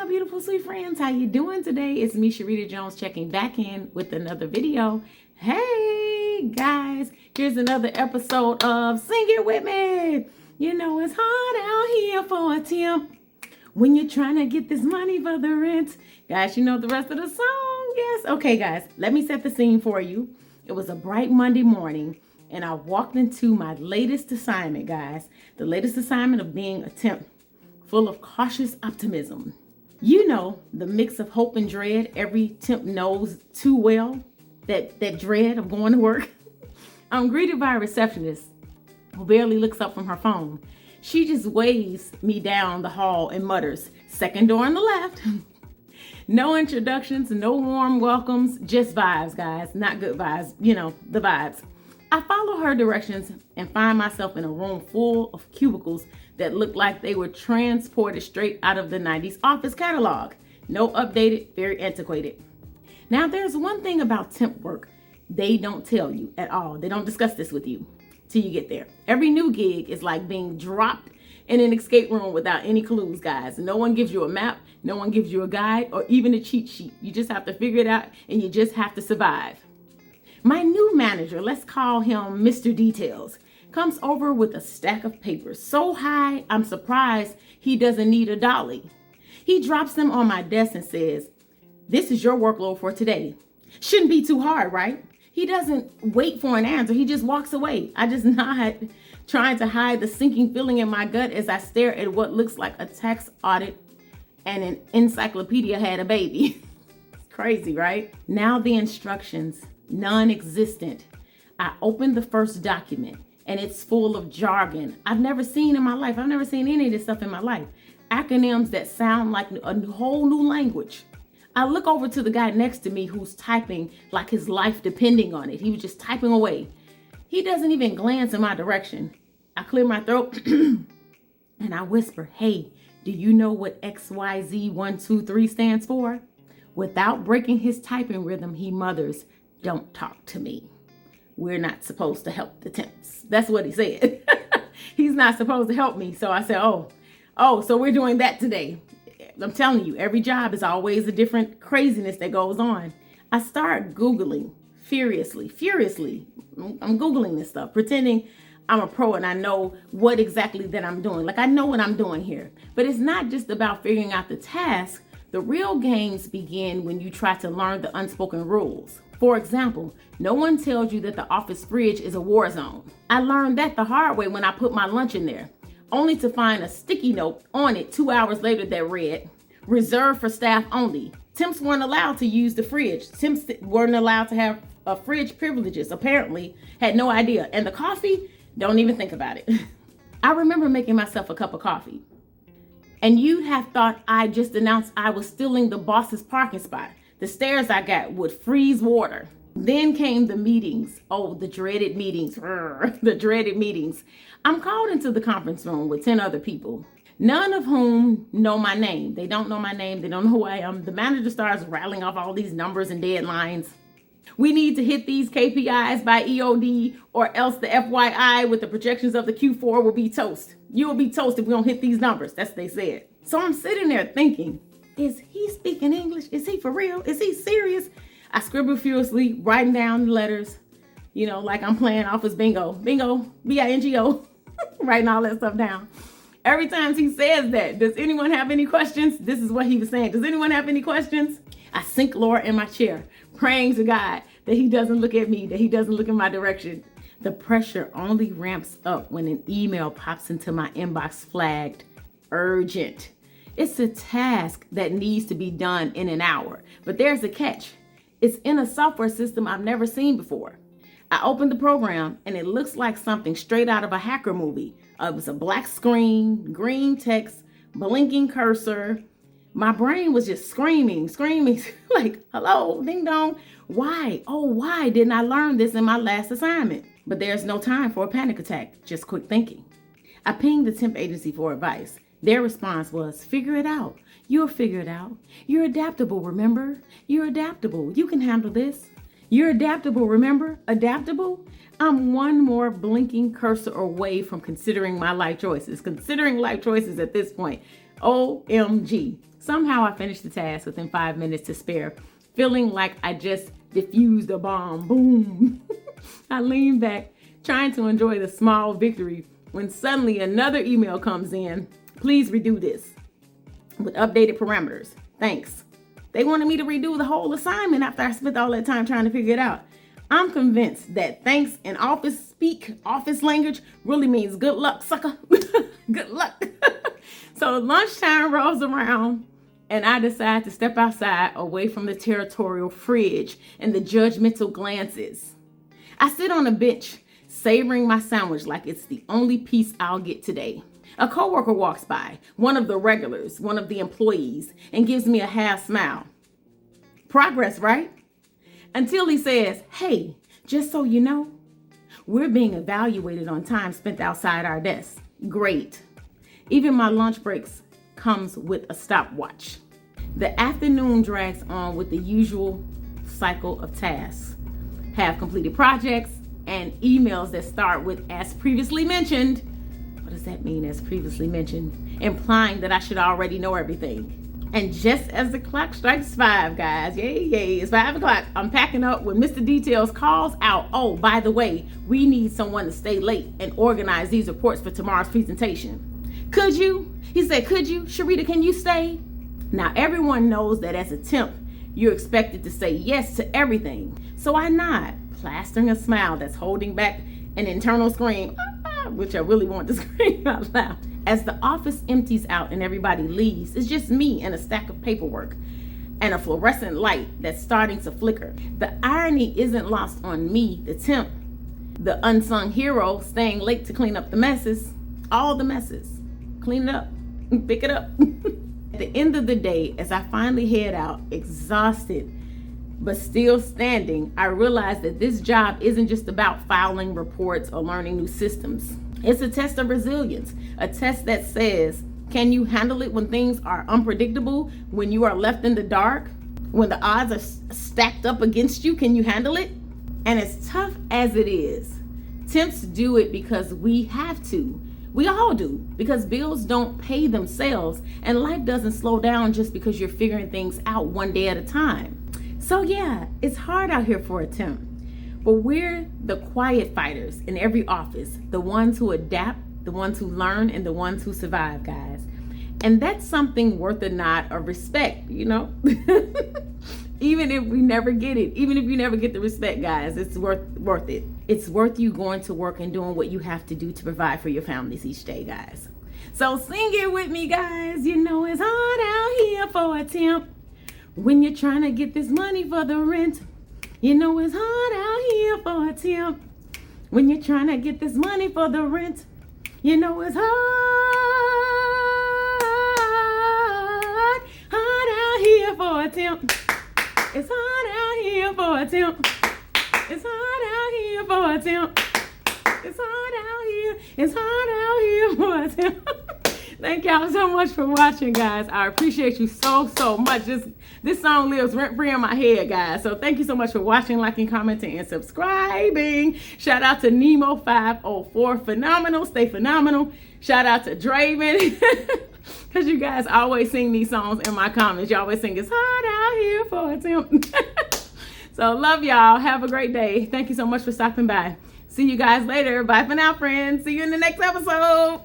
my beautiful sweet friends, how you doing today? It's me, Sharita Jones, checking back in with another video. Hey guys, here's another episode of Sing It With Me. You know it's hard out here for a temp when you're trying to get this money for the rent. Guys, you know the rest of the song? Yes. Okay guys, let me set the scene for you. It was a bright Monday morning and I walked into my latest assignment, guys. The latest assignment of being a temp, full of cautious optimism. You know, the mix of hope and dread every temp knows too well, that dread of going to work. I'm greeted by a receptionist who barely looks up from her phone. She just waves me down the hall and mutters, "Second door on the left." No introductions, no warm welcomes, just vibes, guys. Not good vibes, you know, the vibes. I follow her directions and find myself in a room full of cubicles that look like they were transported straight out of the 90s office catalog. No updated, very antiquated. Now, there's one thing about temp work they don't tell you at all. They don't discuss this with you till you get there. Every new gig is like being dropped in an escape room without any clues, guys. No one gives you a map, no one gives you a guide, or even a cheat sheet. You just have to figure it out and you just have to survive. My new manager, let's call him Mr. Details, comes over with a stack of papers so high, I'm surprised he doesn't need a dolly. He drops them on my desk and says, "This is your workload for today. Shouldn't be too hard, right?" He doesn't wait for an answer. He just walks away. I just nod, trying to hide the sinking feeling in my gut as I stare at what looks like a tax audit and an encyclopedia had a baby. It's crazy, right? Now the instructions, non-existent. I open the first document and it's full of jargon I've never seen in my life. I've never seen any of this stuff in my life. Acronyms that sound like a whole new language. I look over to the guy next to me who's typing like his life depending on it. He was just typing away. He doesn't even glance in my direction. I clear my throat and I whisper, "Hey, do you know what XYZ123 stands for?" Without breaking his typing rhythm, he mutters, "Don't talk to me. We're not supposed to help the temps." That's what he said. He's not supposed to help me. So I said, oh, so we're doing that today. I'm telling you, every job is always a different craziness that goes on. I start Googling furiously. I'm Googling this stuff, pretending I'm a pro and I know what exactly that I'm doing. Like I know what I'm doing here. But it's not just about figuring out the task. The real games begin when you try to learn the unspoken rules. For example, no one tells you that the office fridge is a war zone. I learned that the hard way when I put my lunch in there, only to find a sticky note on it 2 hours later that read, "Reserved for staff only." Temps weren't allowed to use the fridge. Temps weren't allowed to have fridge privileges, apparently. Had no idea. And the coffee, don't even think about it. I remember making myself a cup of coffee. And you'd have thought I just announced I was stealing the boss's parking spot. The stares I got would freeze water. Then came the meetings. Oh, the dreaded meetings. The dreaded meetings. I'm called into the conference room with 10 other people, none of whom know my name. They don't know my name. They don't know who I am. The manager starts rattling off all these numbers and deadlines. "We need to hit these KPIs by EOD or else the FYI with the projections of the Q4 will be toast. You will be toast if we don't hit these numbers." That's what they said. So I'm sitting there thinking, is he speaking English? Is he for real? Is he serious? I scribble furiously, writing down letters, you know, like I'm playing office bingo. Bingo, B-I-N-G-O, writing all that stuff down. Every time he says that, "Does anyone have any questions?" This is what he was saying. "Does anyone have any questions?" I sink lower in my chair, praying to God that he doesn't look at me, that he doesn't look in my direction. The pressure only ramps up when an email pops into my inbox flagged urgent. It's a task that needs to be done in an hour, but there's a catch. It's in a software system I've never seen before. I opened the program and it looks like something straight out of a hacker movie. It was a black screen, green text, blinking cursor. My brain was just screaming, like, "Hello, ding dong. Why? Oh, why didn't I learn this in my last assignment?" But there's no time for a panic attack, just quick thinking. I pinged the temp agency for advice. Their response was, "Figure it out. You'll figure it out. You're adaptable, remember? You're adaptable. You can handle this. You're adaptable, remember? Adaptable?" I'm one more blinking cursor away from considering my life choices. Considering life choices at this point. OMG. Somehow I finished the task within 5 minutes to spare, feeling like I just diffused a bomb. Boom. I leaned back, trying to enjoy the small victory, when suddenly another email comes in. Please redo this with updated parameters. Thanks. They wanted me to redo the whole assignment after I spent all that time trying to figure it out. I'm convinced that thanks in office speak, office language, really means good luck, sucker. Good luck. So lunchtime rolls around and I decide to step outside away from the territorial fridge and the judgmental glances. I sit on a bench, savoring my sandwich like it's the only piece I'll get today. A coworker walks by, one of the regulars, one of the employees, and gives me a half smile. Progress, right? Until he says, hey, just so you know, we're being evaluated on time spent outside our desk. Great. Even my lunch breaks comes with a stopwatch. The afternoon drags on with the usual cycle of tasks. Have completed projects and emails that start with as previously mentioned. What does that mean, as previously mentioned? Implying that I should already know everything. And just as the clock strikes 5, guys, yay, it's 5 o'clock. I'm packing up when Mr. Details calls out, oh, by the way, we need someone to stay late and organize these reports for tomorrow's presentation. Could you? He said, could you? Sharita, can you stay? Now, everyone knows that as a temp, you're expected to say yes to everything. So I nod, plastering a smile that's holding back an internal scream, which I really want to scream out loud. As the office empties out and everybody leaves, it's just me and a stack of paperwork and a fluorescent light that's starting to flicker. The irony isn't lost on me, the temp, the unsung hero, staying late to clean up the messes. All the messes. Clean it up, pick it up. At the end of the day, as I finally head out, exhausted, but still standing, I realized that this job isn't just about filing reports or learning new systems. It's a test of resilience, a test that says, can you handle it when things are unpredictable, when you are left in the dark, when the odds are stacked up against you? Can you handle it? And as tough as it is, temps do it because we have to. We all do, because bills don't pay themselves and life doesn't slow down just because you're figuring things out one day at a time. So yeah, it's hard out here for a temp, but we're the quiet fighters in every office, the ones who adapt, the ones who learn, and the ones who survive, guys. And that's something worth a nod of respect, you know? Even if we never get it, even if you never get the respect, guys, it's worth it. It's worth you going to work and doing what you have to do to provide for your families each day, guys. So sing it with me, guys. You know it's hard out here for a temp when you're trying to get this money for the rent. You know it's hard out here for a temp when you're trying to get this money for the rent. You know it's hard out here for a temp. It's hard out here for a temp. It's hard out here for a temp. It's hard out here. It's hard out here for a temp. Thank y'all so much for watching, guys. I appreciate you so much. This song lives rent-free in my head, guys. So thank you so much for watching, liking, commenting, and subscribing. Shout out to Nemo504. Phenomenal. Stay phenomenal. Shout out to Draven. Because you guys always sing these songs in my comments. You always sing, it's hard out here for a temp. So love y'all. Have a great day. Thank you so much for stopping by. See you guys later. Bye for now, friends. See you in the next episode.